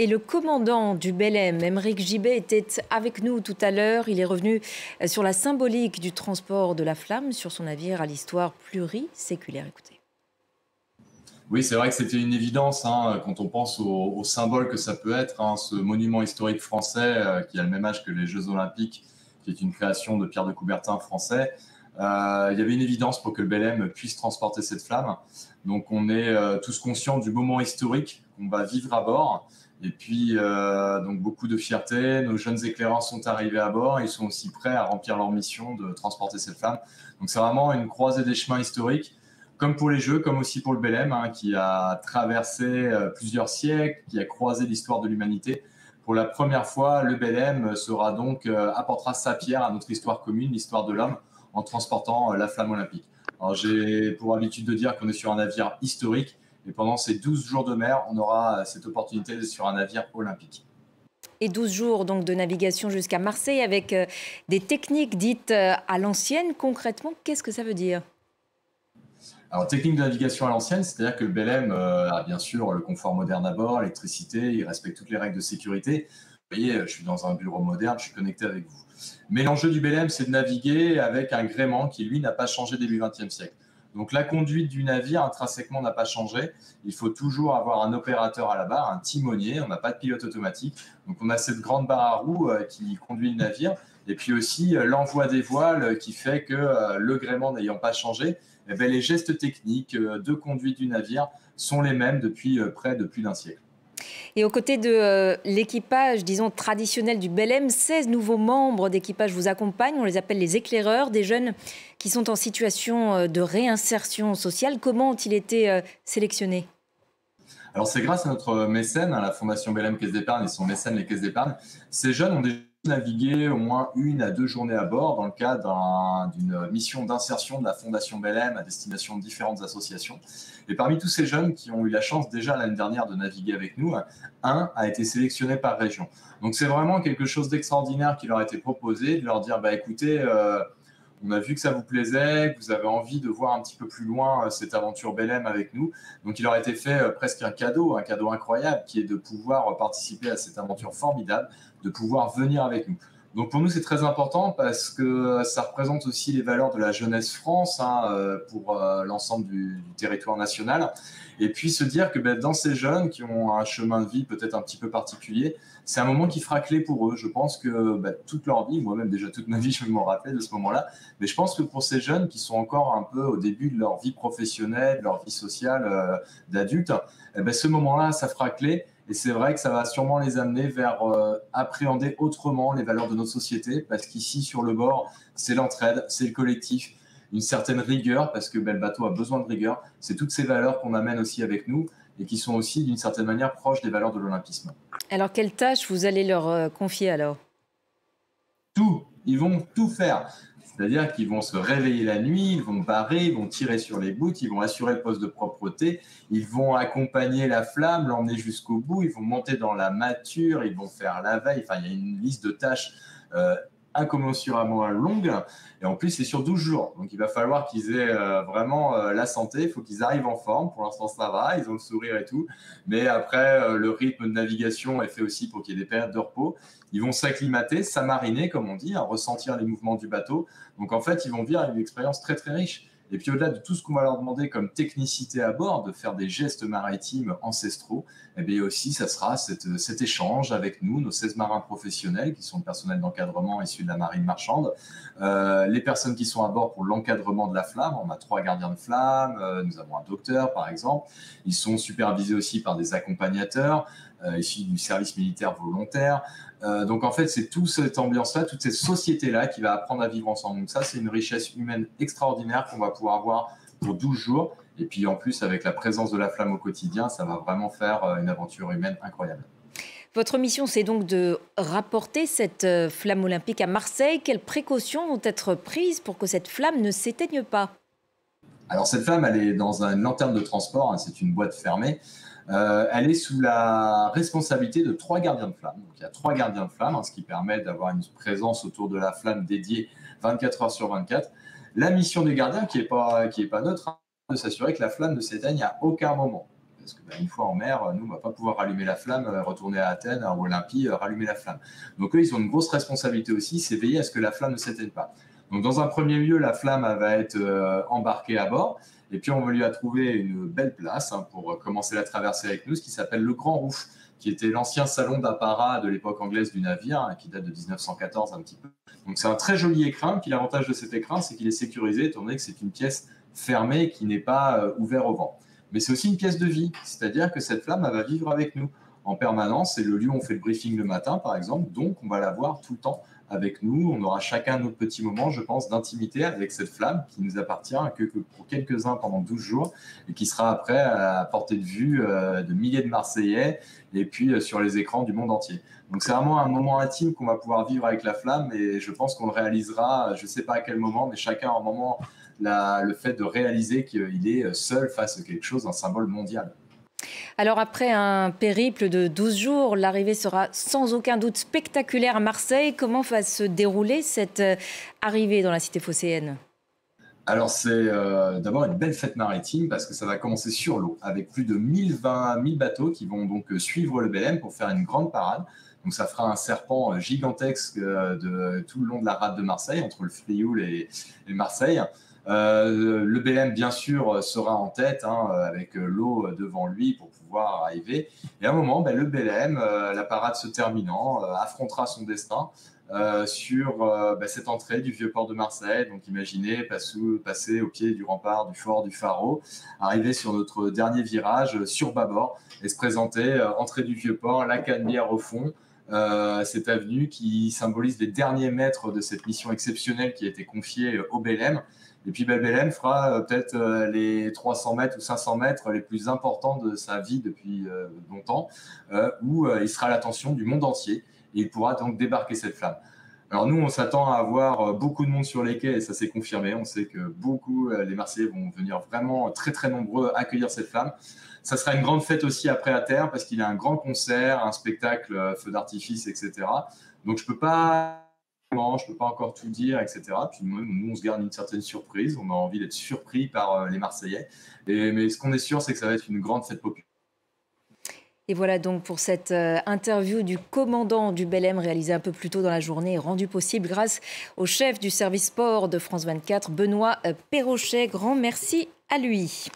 Et le commandant du Belém, Aymeric Gibet, était avec nous tout à l'heure. Il est revenu sur la symbolique du transport de la flamme sur son navire à l'histoire pluriséculaire. Écoutez. Oui, c'est vrai que c'était une évidence quand on pense au symbole que ça peut être, ce monument historique français qui a le même âge que les Jeux Olympiques, qui est une création de Pierre de Coubertin français. Il y avait une évidence pour que le Belém puisse transporter cette flamme. Donc on est tous conscients du moment historique qu'on va vivre à bord. Et puis donc beaucoup de fierté. Nos jeunes éclaireurs sont arrivés à bord. Ils sont aussi prêts à remplir leur mission de transporter cette flamme. Donc c'est vraiment une croisée des chemins historiques, comme pour les Jeux, comme aussi pour le Belém, qui a traversé plusieurs siècles, qui a croisé l'histoire de l'humanité. Pour la première fois, le Belém apportera sa pierre à notre histoire commune, l'histoire de l'homme, en transportant la flamme olympique. Alors j'ai pour habitude de dire qu'on est sur un navire historique, et pendant ces 12 jours de mer, on aura cette opportunité d'être sur un navire olympique. Et 12 jours donc, de navigation jusqu'à Marseille avec des techniques dites à l'ancienne. Concrètement, qu'est-ce que ça veut dire ? Alors, technique de navigation à l'ancienne, c'est-à-dire que le Belém a bien sûr le confort moderne à bord, l'électricité, il respecte toutes les règles de sécurité. Vous voyez, je suis dans un bureau moderne, je suis connecté avec vous. Mais l'enjeu du Belém, c'est de naviguer avec un gréement qui, lui, n'a pas changé début XXe siècle. Donc, la conduite du navire, intrinsèquement, n'a pas changé. Il faut toujours avoir un opérateur à la barre, un timonier. On n'a pas de pilote automatique. Donc, on a cette grande barre à roues qui conduit le navire. Et puis aussi, l'envoi des voiles qui fait que le gréement n'ayant pas changé, eh bien, les gestes techniques de conduite du navire sont les mêmes depuis près de plus d'un siècle. Et aux côtés de l'équipage, disons, traditionnel du Belém, 16 nouveaux membres d'équipage vous accompagnent. On les appelle les éclaireurs, des jeunes qui sont en situation de réinsertion sociale. Comment ont-ils été sélectionnés ? Alors, c'est grâce à notre mécène, la Fondation Belém Caisse d'Épargne et son mécène, les Caisses d'Épargne. Ces jeunes ont déjà navigué au moins 1 à 2 journées à bord dans le cadre d'une mission d'insertion de la Fondation Belém à destination de différentes associations. Et parmi tous ces jeunes qui ont eu la chance déjà l'année dernière de naviguer avec nous, un a été sélectionné par région. Donc c'est vraiment quelque chose d'extraordinaire qui leur a été proposé, de leur dire écoutez, on a vu que ça vous plaisait, que vous avez envie de voir un petit peu plus loin cette aventure Belém avec nous. Donc il leur a été fait presque un cadeau incroyable, qui est de pouvoir participer à cette aventure formidable, de pouvoir venir avec nous. Donc pour nous, c'est très important parce que ça représente aussi les valeurs de la jeunesse France pour l'ensemble du territoire national. Et puis se dire que dans ces jeunes qui ont un chemin de vie peut-être un petit peu particulier, c'est un moment qui fera clé pour eux. Je pense que toute leur vie, moi-même déjà toute ma vie, je vais m'en rappeler de ce moment-là, mais je pense que pour ces jeunes qui sont encore un peu au début de leur vie professionnelle, de leur vie sociale d'adulte, ce moment-là, ça fera clé. Et c'est vrai que ça va sûrement les amener vers appréhender autrement les valeurs de notre société, parce qu'ici, sur le bord, c'est l'entraide, c'est le collectif, une certaine rigueur, parce que le bateau a besoin de rigueur. C'est toutes ces valeurs qu'on amène aussi avec nous et qui sont aussi, d'une certaine manière, proches des valeurs de l'olympisme. Alors, quelles tâches vous allez leur confier alors ? Tout, ils vont tout faire. C'est-à-dire qu'ils vont se réveiller la nuit, ils vont barrer, ils vont tirer sur les bouts, ils vont assurer le poste de propreté, ils vont accompagner la flamme, l'emmener jusqu'au bout, ils vont monter dans la mâture, ils vont faire la veille. Enfin, il y a une liste de tâches incommensurablement longue. Et en plus, c'est sur 12 jours. Donc, il va falloir qu'ils aient vraiment la santé. Il faut qu'ils arrivent en forme. Pour l'instant, ça va. Ils ont le sourire et tout. Mais après, le rythme de navigation est fait aussi pour qu'il y ait des périodes de repos. Ils vont s'acclimater, s'amariner, comme on dit, ressentir les mouvements du bateau. Donc, en fait, ils vont vivre une expérience très, très riche. Et puis, au-delà de tout ce qu'on va leur demander comme technicité à bord, de faire des gestes maritimes ancestraux, eh bien aussi, ça sera cet échange avec nous, nos 16 marins professionnels, qui sont le personnel d'encadrement issu de la marine marchande, les personnes qui sont à bord pour l'encadrement de la flamme. On a 3 gardiens de flamme, nous avons un docteur, par exemple. Ils sont supervisés aussi par des accompagnateurs issus du service militaire volontaire. Donc en fait, c'est toute cette ambiance-là, toute cette société-là qui va apprendre à vivre ensemble. Donc ça, c'est une richesse humaine extraordinaire qu'on va pouvoir avoir pour 12 jours. Et puis en plus, avec la présence de la flamme au quotidien, ça va vraiment faire une aventure humaine incroyable. Votre mission, c'est donc de rapporter cette flamme olympique à Marseille. Quelles précautions vont être prises pour que cette flamme ne s'éteigne pas ? Alors cette flamme, elle est dans une lanterne de transport, c'est une boîte fermée. Elle est sous la responsabilité de 3 gardiens de flamme. Donc, il y a 3 gardiens de flamme, ce qui permet d'avoir une présence autour de la flamme dédiée 24 heures sur 24. La mission des gardiens, qui est pas neutre, de s'assurer que la flamme ne s'éteigne à aucun moment. parce que une fois en mer, nous, on ne va pas pouvoir rallumer la flamme, retourner à Athènes ou Olympie, rallumer la flamme. Donc eux, ils ont une grosse responsabilité aussi, c'est veiller à ce que la flamme ne s'éteigne pas. Donc dans un premier lieu, la flamme va être embarquée à bord, et puis on va lui trouver une belle place pour commencer la traversée avec nous, ce qui s'appelle le Grand Rouf, qui était l'ancien salon d'apparat de l'époque anglaise du navire, qui date de 1914 un petit peu. Donc c'est un très joli écrin, puis l'avantage de cet écrin, c'est qu'il est sécurisé, étant donné que c'est une pièce fermée qui n'est pas ouverte au vent. Mais c'est aussi une pièce de vie, c'est-à-dire que cette flamme, elle va vivre avec nous en permanence. C'est le lieu où on fait le briefing le matin, par exemple, donc on va la voir tout le temps avec nous. On aura chacun notre petit moment, je pense, d'intimité avec cette flamme qui nous appartient que pour quelques-uns pendant 12 jours et qui sera après à portée de vue de milliers de Marseillais et puis sur les écrans du monde entier. Donc c'est vraiment un moment intime qu'on va pouvoir vivre avec la flamme et je pense qu'on le réalisera, je ne sais pas à quel moment, mais chacun a un moment le fait de réaliser qu'il est seul face à quelque chose, un symbole mondial. Alors après un périple de 12 jours, l'arrivée sera sans aucun doute spectaculaire à Marseille. Comment va se dérouler cette arrivée dans la cité phocéenne? Alors c'est d'abord une belle fête maritime parce que ça va commencer sur l'eau avec plus de 1000 bateaux qui vont donc suivre le Belém pour faire une grande parade. Donc ça fera un serpent gigantesque de tout le long de la rade de Marseille, entre le Frioul et Marseille. Le Belém, bien sûr, sera en tête avec l'eau devant lui pour pouvoir arriver. Et à un moment, le Belém, la parade se terminant, affrontera son destin sur cette entrée du vieux port de Marseille. Donc imaginez passer au pied du rempart, du fort, du Pharo, arriver sur notre dernier virage sur bâbord et se présenter entrée du vieux port, la Canebière au fond. Cette avenue qui symbolise les derniers mètres de cette mission exceptionnelle qui a été confiée au Belém. Et puis Belém fera peut-être les 300 mètres ou 500 mètres les plus importants de sa vie depuis longtemps, où il sera à l'attention du monde entier et il pourra donc débarquer cette flamme. Alors nous, on s'attend à avoir beaucoup de monde sur les quais et ça s'est confirmé. On sait que les Marseillais vont venir vraiment très très nombreux accueillir cette flamme. Ça sera une grande fête aussi après à terre parce qu'il y a un grand concert, un spectacle, feu d'artifice, etc. Donc je peux pas encore tout dire, etc. Puis nous, on se garde une certaine surprise. On a envie d'être surpris par les Marseillais. Mais ce qu'on est sûr, c'est que ça va être une grande fête populaire. Et voilà donc pour cette interview du commandant du Belém réalisée un peu plus tôt dans la journée et rendue possible grâce au chef du service sport de France 24, Benoît Perrochet. Grand merci à lui.